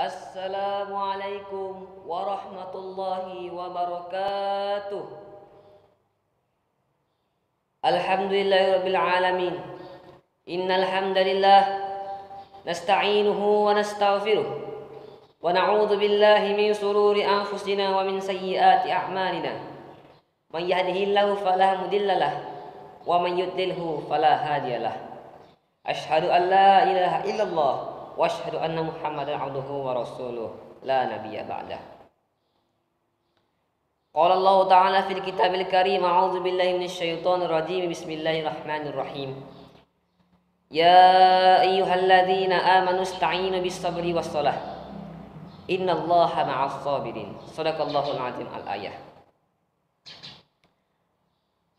Assalamualaikum warahmatullahi wabarakatuh. Alhamdulillahirabbil alamin. Innal hamdalillah nasta'inuhu wa nastaghfiruh wa na'udzu billahi min shururi anfusina wa min sayyiati a'malina. May yahdihillahu fala mudhillalah wa may yudlilhu fala hadiyalah. Asyhadu an la ilaha illallah wa asyhadu anna Muhammadan abduhu wa rasuluh la nabiyya ba'dah. Qala Allah Ta'ala fil kitabil karim a'udzu billahi minasyaitonir rajim bismillahirrahmanirrahim. Ya ayyuhalladzina amanu ista'inu bis sabri was shalah. Innallaha ma'as sabirin. Shadaqallahul azim al-ayah.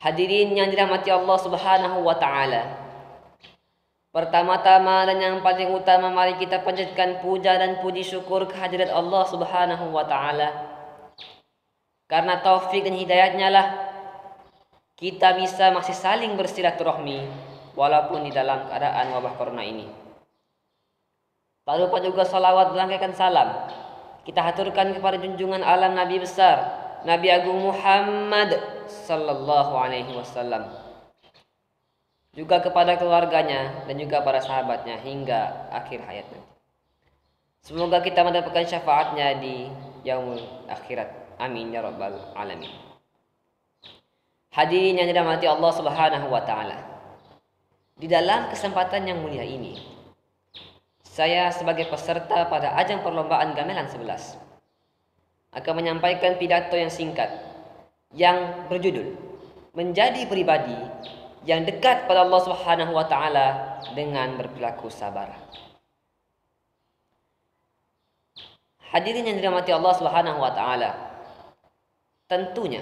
Hadirin yang dirahmati Allah Subhanahu wa taala. Pertama-tama dan yang paling utama, mari kita panjatkan puja dan puji syukur kehadirat Allah Subhanahu wa taala. Karena taufik dan hidayatnya lah kita bisa masih saling bersilaturahmi walaupun di dalam keadaan wabah corona ini. Tak lupa juga salawat berangkaikan salam kita haturkan kepada junjungan alam Nabi besar, Nabi Agung Muhammad sallallahu alaihi wasallam, juga kepada keluarganya dan juga para sahabatnya hingga akhir hayatnya. Semoga kita mendapatkan syafaatnya di yaumul akhirat. Amin ya rabbal alamin. Hadirin yang dirahmati Allah Subhanahu wa taala. Di dalam kesempatan yang mulia ini, saya sebagai peserta pada ajang perlombaan gamelan 11 akan menyampaikan pidato yang singkat yang berjudul Menjadi Pribadi yang dekat pada Allah Subhanahu wa taala dengan berperilaku sabar. Hadirin yang dirahmati Allah Subhanahu wa taala, tentunya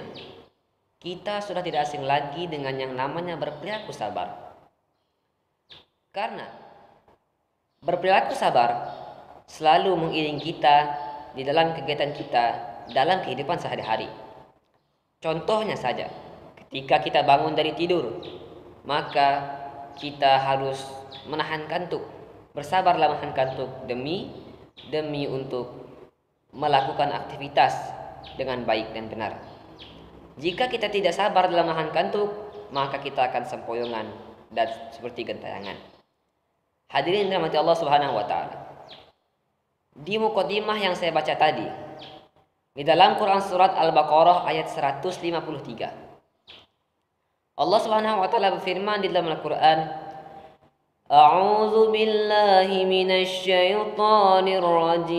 kita sudah tidak asing lagi dengan yang namanya berperilaku sabar. Karena berperilaku sabar selalu mengiringi kita di dalam kegiatan kita dalam kehidupan sehari-hari. Contohnya saja, ketika kita bangun dari tidur, maka kita harus menahan kantuk, bersabarlah menahan kantuk demi untuk melakukan aktivitas dengan baik dan benar. Jika kita tidak sabar dalam menahan kantuk, maka kita akan sempoyongan dan seperti gentayangan. Hadirin dirahmati Allah Subhanahu wa taala. Di muqaddimah yang saya baca tadi, di dalam Quran surat Al-Baqarah ayat 153, Allah Subhanahu wa taala berfirman di dalam Al-Qur'an, A'udzu billahi minasy syaithanir rajim.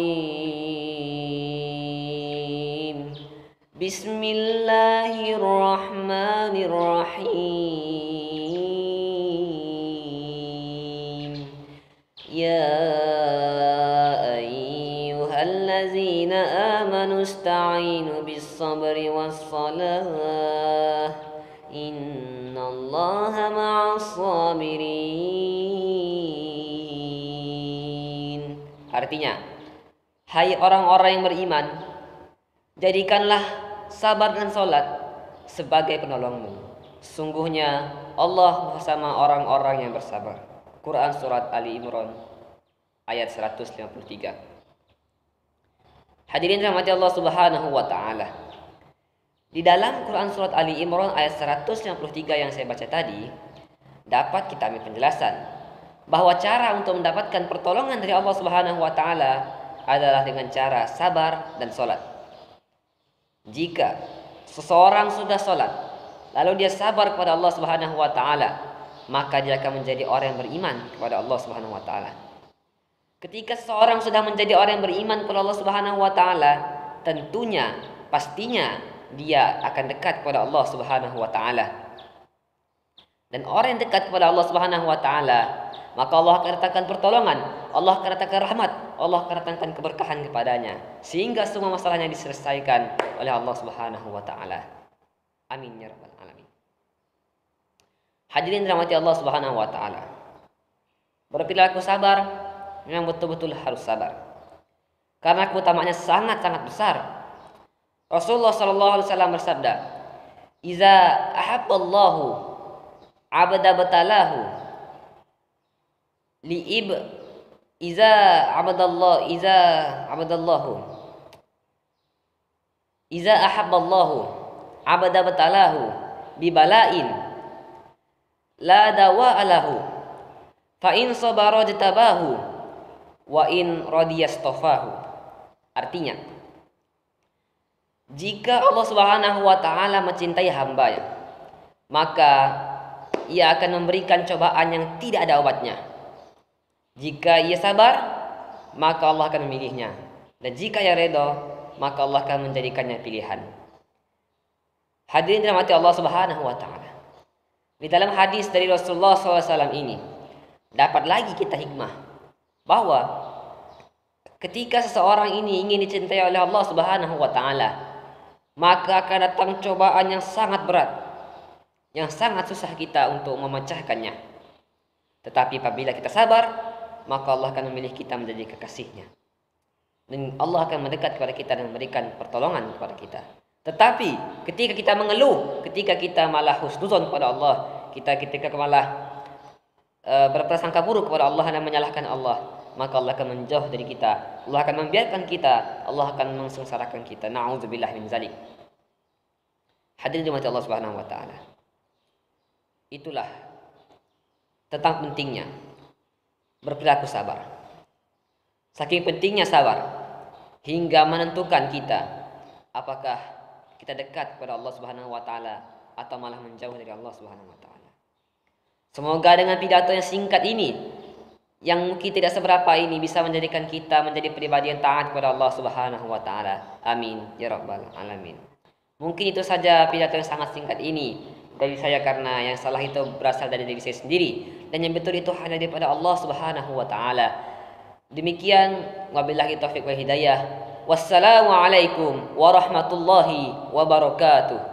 Bismillahirrahmanirrahim. Ya ayyuhallazina amanu ista'inu bis sabri was salah. Innallaha ma'as sabirin. Artinya, hai orang-orang yang beriman, jadikanlah sabar dan salat sebagai penolongmu. Sungguhnya Allah bersama orang-orang yang bersabar. Quran surat Ali Imran ayat 153. Hadirin rahmati Allah Subhanahu wa taala. Di dalam Quran surat Ali Imran ayat 153 yang saya baca tadi, dapat kita ambil penjelasan bahwa cara untuk mendapatkan pertolongan dari Allah Subhanahu wa taala adalah dengan cara sabar dan salat. Jika seseorang sudah salat lalu dia sabar kepada Allah Subhanahu wa taala, maka dia akan menjadi orang yang beriman kepada Allah Subhanahu wa taala. Ketika seseorang sudah menjadi orang yang beriman kepada Allah Subhanahu wa taala, tentunya pastinya dia akan dekat kepada Allah Subhanahu wa taala. Dan orang yang dekat kepada Allah Subhanahu wa taala, maka Allah akan datangkan pertolongan, Allah akan datangkan rahmat, Allah akan datangkan keberkahan kepadanya sehingga semua masalahnya diselesaikan oleh Allah Subhanahu wa taala. Amin ya rabbal alamin. Hadirin dirahmati Allah Subhanahu wa taala. Berperilaku sabar memang betul-betul harus sabar. Karena keutamaannya sangat-sangat besar. Rasulullah sallallahu alaihi wasallam bersabda, "Iza ahabballahu 'abda batalahu Iza iza abadallahu iza ahabballahu abada batalahu bibalain la dawa alahu fa in sabara jatabahu wa in radiyastafahu. Artinya, jika Allah Subhanahu wa taala mencintai hamba-Nya, maka Ia akan memberikan cobaan yang tidak ada obatnya. Jika ia sabar, maka Allah akan memilihnya. Dan jika ia redha, maka Allah akan menjadikannya pilihan. Hadirin dirahmati Allah Subhanahu wa taala. Di dalam hadis dari Rasulullah SAW ini dapat lagi kita hikmah bahwa ketika seseorang ini ingin dicintai oleh Allah Subhanahu wa taala, maka akan datang cobaan yang sangat berat, yang sangat susah kita untuk memecahkannya. Tetapi apabila kita sabar, maka Allah akan memilih kita menjadi kekasihnya. Dan Allah akan mendekat kepada kita dan memberikan pertolongan kepada kita. Tetapi ketika kita mengeluh, ketika kita malah husnuzon kepada Allah, ketika malah berprasangka buruk kepada Allah dan menyalahkan Allah, maka Allah akan menjauh dari kita. Allah akan membiarkan kita, Allah akan mensengsarakan kita. Na'udzubillah min zalik. Hadirin dirahmati Allah Subhanahu wa taala. Itulah tentang pentingnya berperilaku sabar. Saking pentingnya sabar hingga menentukan kita apakah kita dekat kepada Allah Subhanahu wa taala atau malah menjauh dari Allah Subhanahu wa taala. Semoga dengan pidato yang singkat ini, yang mungkin tidak seberapa ini, bisa menjadikan kita menjadi pribadi yang taat kepada Allah Subhanahu wa taala. Amin ya rabbal alamin. Mungkin itu saja pidato yang sangat singkat ini dari saya, karena yang salah itu berasal dari diri saya sendiri dan yang betul itu hanya daripada Allah Subhanahu wa taala. Demikian, wabillahi taufiq wal hidayah. Wassalamualaikum warahmatullahi wabarakatuh.